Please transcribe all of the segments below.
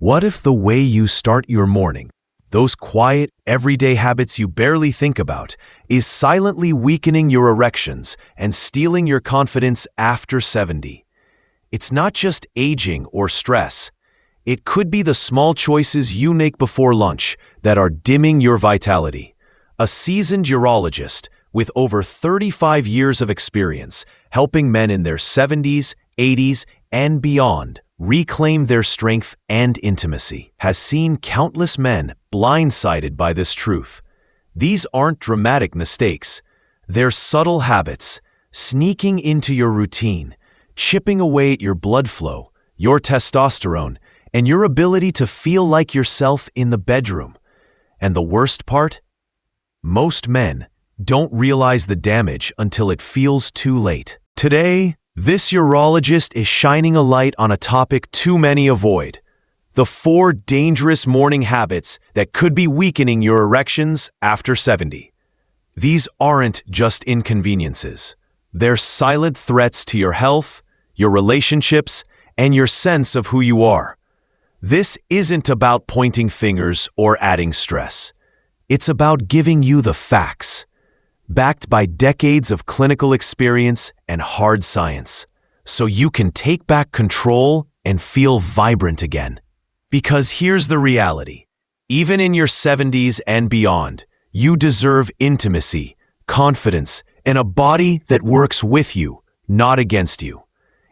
What if the way you start your morning, those quiet, everyday habits you barely think about, is silently weakening your erections and stealing your confidence after 70? It's not just aging or stress. It could be the small choices you make before lunch that are dimming your vitality. A seasoned urologist with over 35 years of experience helping men in their 70s, 80s, and beyond reclaim their strength and intimacy, has seen countless men blindsided by this truth. These aren't dramatic mistakes. They're subtle habits, sneaking into your routine, chipping away at your blood flow, your testosterone, and your ability to feel like yourself in the bedroom. And the worst part? Most men don't realize the damage until it feels too late. Today, this urologist is shining a light on a topic too many avoid: the 4 dangerous morning habits that could be weakening your erections after 70. These aren't just inconveniences. They're silent threats to your health, your relationships, and your sense of who you are. This isn't about pointing fingers or adding stress. It's about giving you the facts, backed by decades of clinical experience and hard science, so you can take back control and feel vibrant again. Because here's the reality: even in your 70s and beyond, you deserve intimacy, confidence, and a body that works with you, not against you.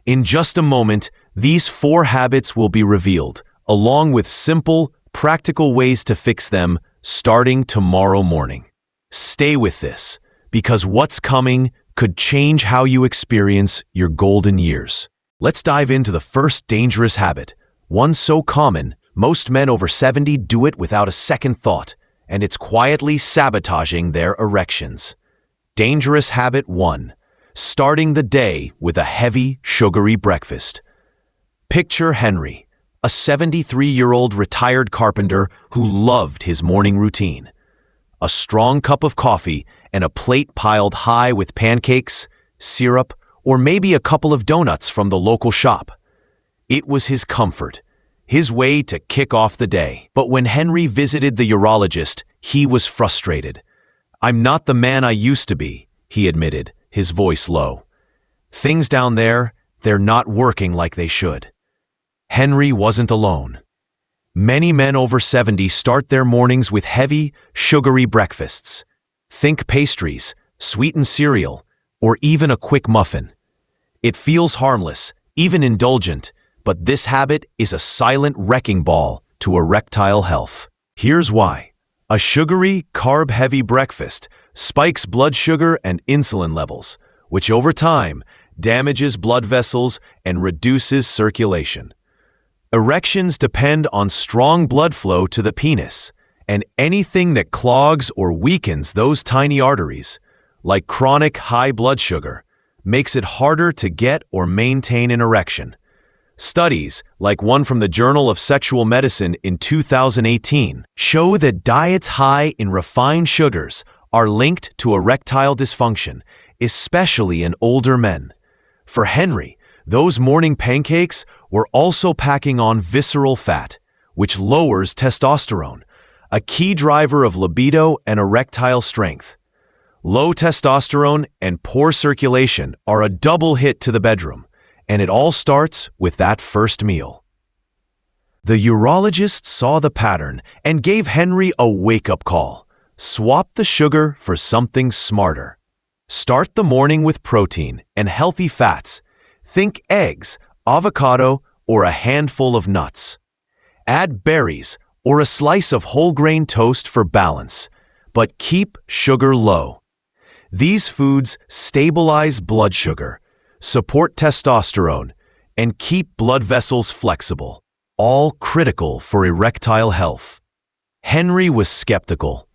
In just a moment, these 4 habits will be revealed, along with simple, practical ways to fix them starting tomorrow morning. Stay with this, because what's coming could change how you experience your golden years. Let's dive into the first dangerous habit, one so common, most men over 70 do it without a second thought, and it's quietly sabotaging their erections. Dangerous habit 1: starting the day with a heavy, sugary breakfast. Picture Henry, a 73-year-old retired carpenter who loved his morning routine. A strong cup of coffee and a plate piled high with pancakes, syrup, or maybe a couple of donuts from the local shop. It was his comfort, his way to kick off the day. But when Henry visited the urologist, he was frustrated. "I'm not the man I used to be," he admitted, his voice low. "Things down there, they're not working like they should." Henry wasn't alone. Many men over 70 start their mornings with heavy, sugary breakfasts. Think pastries, sweetened cereal, or even a quick muffin. It feels harmless, even indulgent, but this habit is a silent wrecking ball to erectile health. Here's why. A sugary, carb-heavy breakfast spikes blood sugar and insulin levels, which over time damages blood vessels and reduces circulation. Erections depend on strong blood flow to the penis, and anything that clogs or weakens those tiny arteries, like chronic high blood sugar, makes it harder to get or maintain an erection. Studies, like one from the Journal of Sexual Medicine in 2018, show that diets high in refined sugars are linked to erectile dysfunction, especially in older men. For Henry, those morning pancakes were also packing on visceral fat, which lowers testosterone, a key driver of libido and erectile strength. Low testosterone and poor circulation are a double hit to the bedroom, and it all starts with that first meal. The urologist saw the pattern and gave Henry a wake-up call. Swap the sugar for something smarter. Start the morning with protein and healthy fats. Think eggs, avocado, or a handful of nuts. Add berries or a slice of whole grain toast for balance, but keep sugar low. These foods stabilize blood sugar, support testosterone, and keep blood vessels flexible, all critical for erectile health. Henry was skeptical.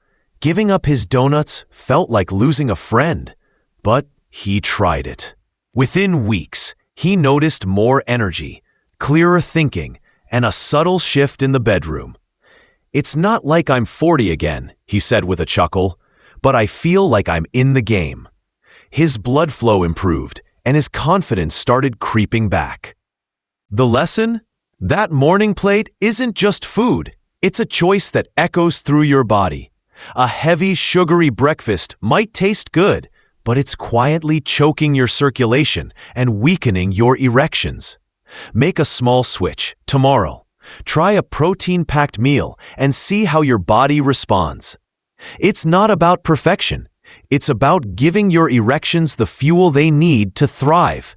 Giving up his donuts felt like losing a friend, but he tried it. Within weeks, he noticed more energy, clearer thinking, and a subtle shift in the bedroom. "It's not like I'm 40 again," he said with a chuckle, "but I feel like I'm in the game." His blood flow improved, and his confidence started creeping back. The lesson? That morning plate isn't just food, it's a choice that echoes through your body. A heavy, sugary breakfast might taste good, but it's quietly choking your circulation and weakening your erections. Make a small switch tomorrow. Try a protein-packed meal and see how your body responds. It's not about perfection. It's about giving your erections the fuel they need to thrive.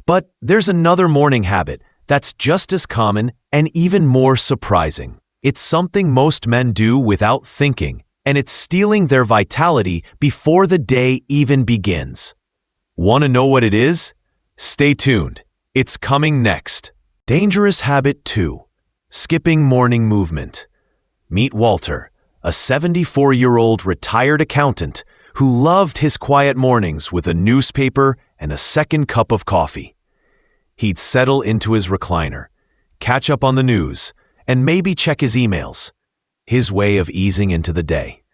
But there's another morning habit that's just as common and even more surprising. It's something most men do without thinking, and it's stealing their vitality before the day even begins. Want to know what it is? Stay tuned. It's coming next. Dangerous habit 2. Skipping morning movement. Meet Walter, a 74-year-old retired accountant who loved his quiet mornings with a newspaper and a second cup of coffee. He'd settle into his recliner, catch up on the news, and maybe check his emails. His way of easing into the day.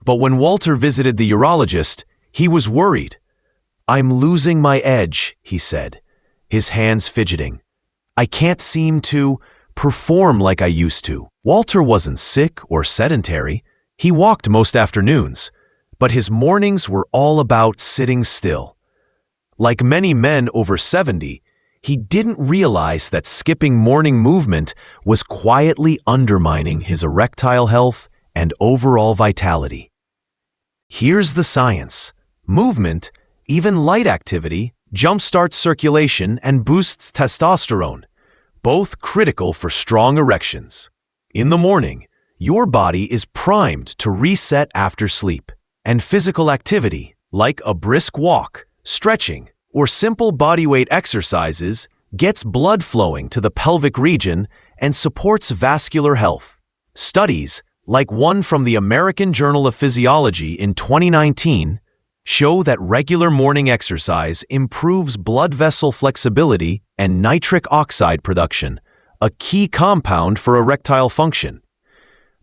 But when Walter visited the urologist, he was worried. "I'm losing my edge," he said, his hands fidgeting. "I can't seem to perform like I used to." Walter wasn't sick or sedentary. He walked most afternoons, but his mornings were all about sitting still. Like many men over 70, he didn't realize that skipping morning movement was quietly undermining his erectile health and overall vitality. Here's the science. Movement, even light activity, jumpstarts circulation and boosts testosterone, both critical for strong erections. In the morning, your body is primed to reset after sleep, and physical activity, like a brisk walk, stretching, or simple bodyweight exercises, gets blood flowing to the pelvic region and supports vascular health. Studies, like one from the American Journal of Physiology in 2019, show that regular morning exercise improves blood vessel flexibility and nitric oxide production, a key compound for erectile function.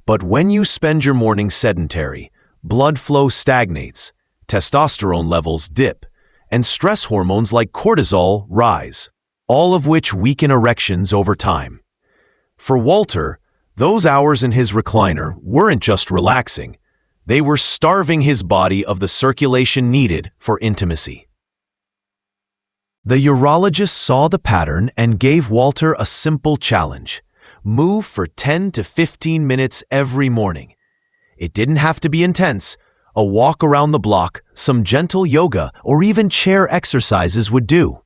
But when you spend your morning sedentary, blood flow stagnates, testosterone levels dip, and stress hormones like cortisol rise, all of which weaken erections over time. For Walter, those hours in his recliner weren't just relaxing. They were starving his body of the circulation needed for intimacy. The urologist saw the pattern and gave Walter a simple challenge: move for 10 to 15 minutes every morning. It didn't have to be intense. A walk around the block, some gentle yoga, or even chair exercises would do.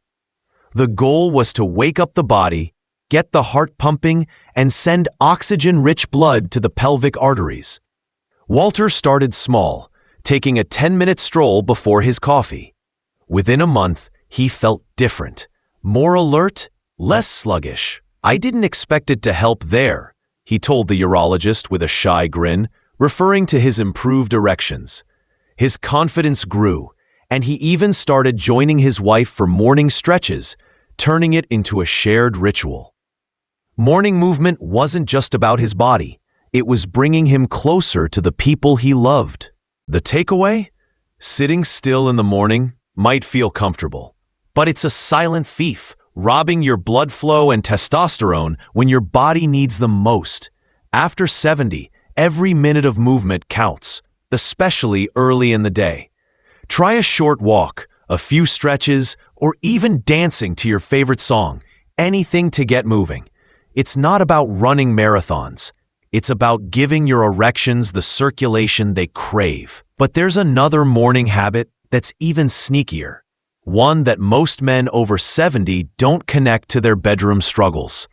The goal was to wake up the body, get the heart pumping, and send oxygen-rich blood to the pelvic arteries. Walter started small, taking a 10-minute stroll before his coffee. Within a month, he felt different, more alert, less sluggish. "I didn't expect it to help there," he told the urologist with a shy grin, referring to his improved erections. His confidence grew, and he even started joining his wife for morning stretches, turning it into a shared ritual. Morning movement wasn't just about his body. It was bringing him closer to the people he loved. The takeaway? Sitting still in the morning might feel comfortable, but it's a silent thief, robbing your blood flow and testosterone when your body needs them most. After 70, every minute of movement counts, especially early in the day. Try a short walk, a few stretches, or even dancing to your favorite song, anything to get moving. It's not about running marathons. It's about giving your erections the circulation they crave. But there's another morning habit that's even sneakier, one that most men over 70 don't connect to their bedroom struggles.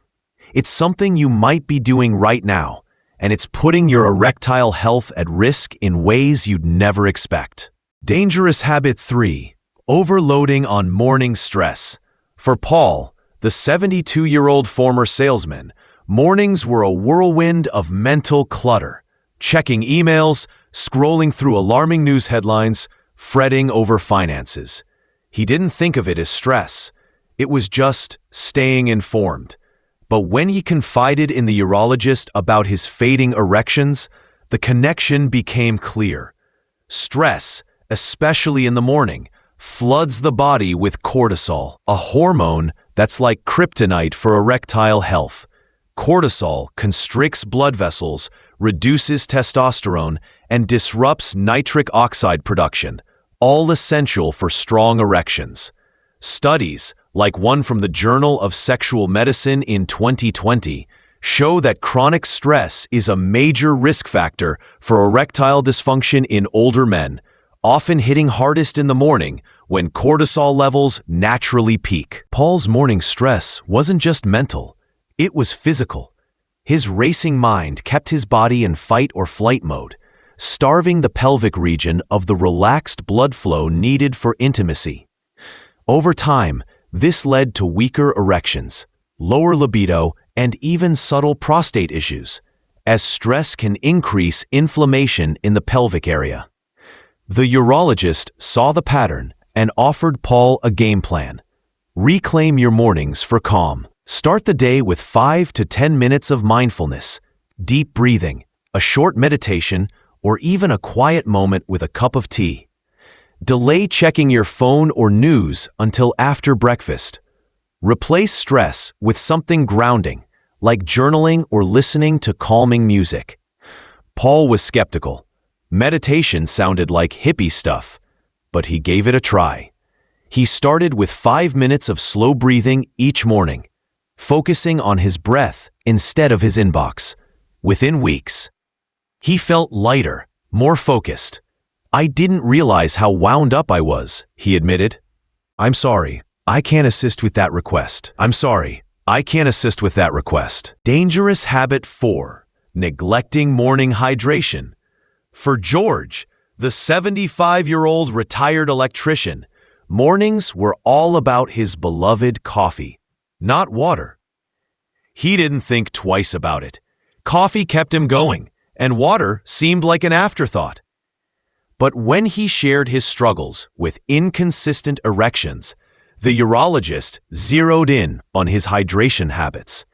It's something you might be doing right now, and it's putting your erectile health at risk in ways you'd never expect. Dangerous habit 3. Overloading on morning stress. For Paul, the 72-year-old former salesman, mornings were a whirlwind of mental clutter. Checking emails, scrolling through alarming news headlines, fretting over finances. He didn't think of it as stress. It was just staying informed. But when he confided in the urologist about his fading erections, the connection became clear. Stress, especially in the morning, floods the body with cortisol, a hormone that's like kryptonite for erectile health. Cortisol constricts blood vessels, reduces testosterone, and disrupts nitric oxide production, all essential for strong erections. Studies, like one from the Journal of Sexual Medicine in 2020, show that chronic stress is a major risk factor for erectile dysfunction in older men, often hitting hardest in the morning when cortisol levels naturally peak. Paul's morning stress wasn't just mental, it was physical. His racing mind kept his body in fight or flight mode, starving the pelvic region of the relaxed blood flow needed for intimacy. Over time, this led to weaker erections, lower libido, and even subtle prostate issues, as stress can increase inflammation in the pelvic area. The urologist saw the pattern and offered Paul a game plan. Reclaim your mornings for calm. Start the day with 5 to 10 minutes of mindfulness, deep breathing, a short meditation, or even a quiet moment with a cup of tea. Delay checking your phone or news until after breakfast. Replace stress with something grounding, like journaling or listening to calming music. Paul was skeptical. Meditation sounded like hippie stuff, but he gave it a try. He started with 5 minutes of slow breathing each morning, focusing on his breath instead of his inbox. Within weeks, he felt lighter, more focused. "I didn't realize how wound up I was," he admitted. "I'm sorry, I can't assist with that request. I'm sorry, I can't assist with that request." Dangerous habit 4, neglecting morning hydration. For George, the 75-year-old retired electrician, mornings were all about his beloved coffee, not water. He didn't think twice about it. Coffee kept him going, and water seemed like an afterthought. But when he shared his struggles with inconsistent erections, the urologist zeroed in on his hydration habits.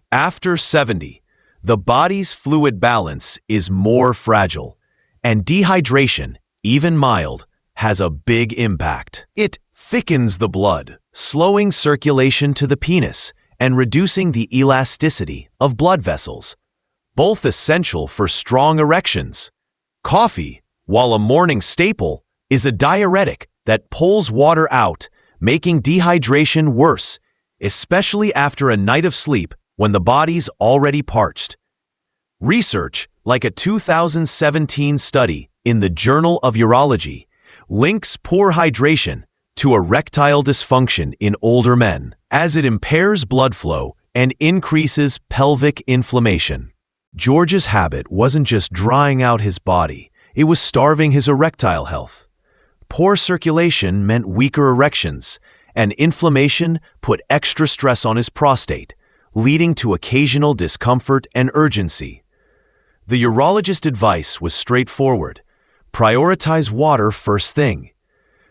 After 70, the body's fluid balance is more fragile, and dehydration, even mild, has a big impact. It thickens the blood, slowing circulation to the penis and reducing the elasticity of blood vessels, both essential for strong erections. Coffee, while a morning staple, is a diuretic that pulls water out, making dehydration worse, especially after a night of sleep when the body's already parched. Research, like a 2017 study in the Journal of Urology, links poor hydration to erectile dysfunction in older men, as it impairs blood flow and increases pelvic inflammation. George's habit wasn't just drying out his body, it was starving his erectile health. Poor circulation meant weaker erections, and inflammation put extra stress on his prostate, leading to occasional discomfort and urgency. The urologist's advice was straightforward. Prioritize water first thing.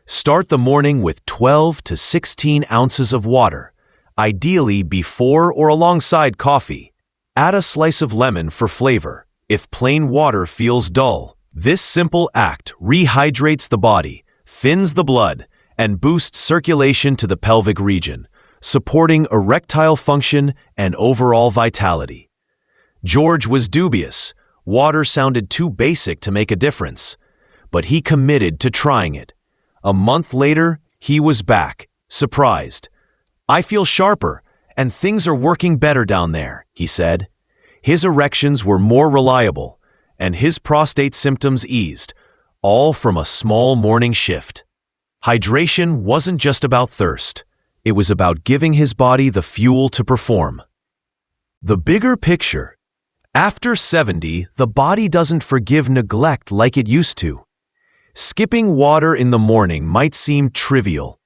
Start the morning with 12 to 16 ounces of water, ideally before or alongside coffee. Add a slice of lemon for flavor, if plain water feels dull. This simple act rehydrates the body, thins the blood, and boosts circulation to the pelvic region, supporting erectile function and overall vitality. George was dubious. Water sounded too basic to make a difference, but he committed to trying it. A month later, he was back, surprised. "I feel sharper, and things are working better down there," he said. His erections were more reliable, and his prostate symptoms eased, all from a small morning shift. Hydration wasn't just about thirst. It was about giving his body the fuel to perform. The bigger picture. After 70, the body doesn't forgive neglect like it used to. Skipping water in the morning might seem trivial,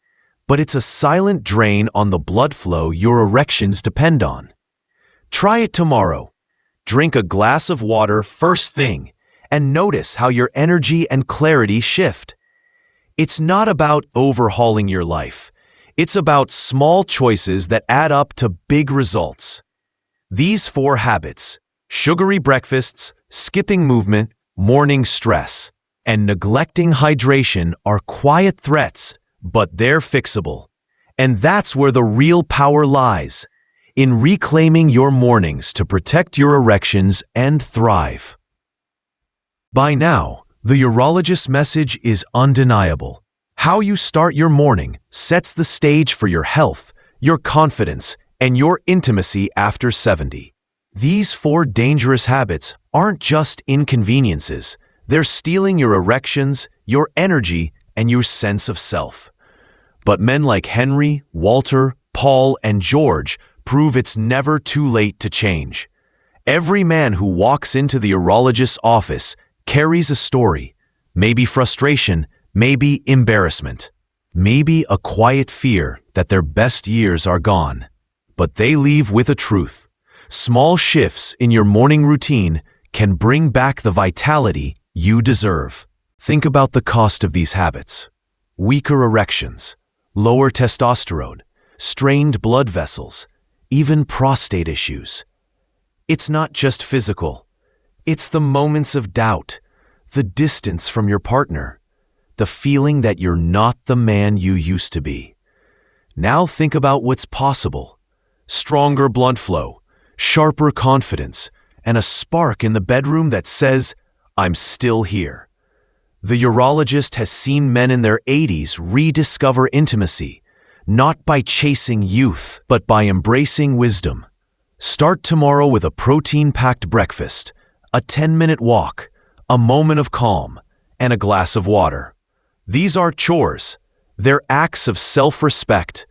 but it's a silent drain on the blood flow your erections depend on. Try it tomorrow. Drink a glass of water first thing and notice how your energy and clarity shift. It's not about overhauling your life. It's about small choices that add up to big results. These 4 habits, sugary breakfasts, skipping movement, morning stress, and neglecting hydration, are quiet threats, but they're fixable. And that's where the real power lies, in reclaiming your mornings to protect your erections and thrive. By now, the urologist's message is undeniable. How you start your morning sets the stage for your health, your confidence, and your intimacy after 70. These 4 dangerous habits aren't just inconveniences. They're stealing your erections, your energy, and your sense of self. But men like Henry, Walter, Paul, and George prove it's never too late to change. Every man who walks into the urologist's office carries a story, maybe frustration, maybe embarrassment, maybe a quiet fear that their best years are gone. But they leave with a truth. Small shifts in your morning routine can bring back the vitality you deserve. Think about the cost of these habits. Weaker erections, lower testosterone, strained blood vessels, even prostate issues. It's not just physical. It's the moments of doubt, the distance from your partner, the feeling that you're not the man you used to be. Now think about what's possible. Stronger blood flow, sharper confidence, and a spark in the bedroom that says, "I'm still here." The urologist has seen men in their 80s rediscover intimacy, not by chasing youth, but by embracing wisdom. Start tomorrow with a protein-packed breakfast, a 10-minute walk, a moment of calm, and a glass of water. These are chores. They're acts of self-respect,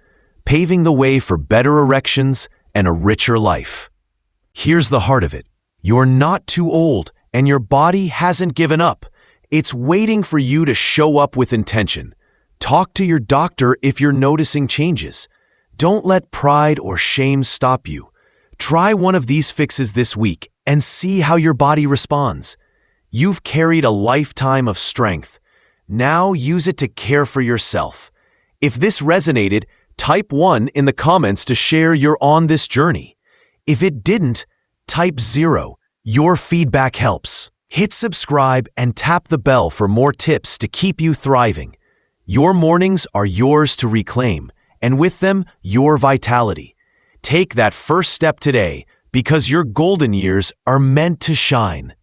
paving the way for better erections and a richer life. Here's the heart of it. You're not too old, and your body hasn't given up. It's waiting for you to show up with intention. Talk to your doctor if you're noticing changes. Don't let pride or shame stop you. Try one of these fixes this week and see how your body responds. You've carried a lifetime of strength. Now use it to care for yourself. If this resonated, type 1 in the comments to share you're on this journey. If it didn't, type 0. Your feedback helps. Hit subscribe and tap the bell for more tips to keep you thriving. Your mornings are yours to reclaim, and with them, your vitality. Take that first step today because your golden years are meant to shine.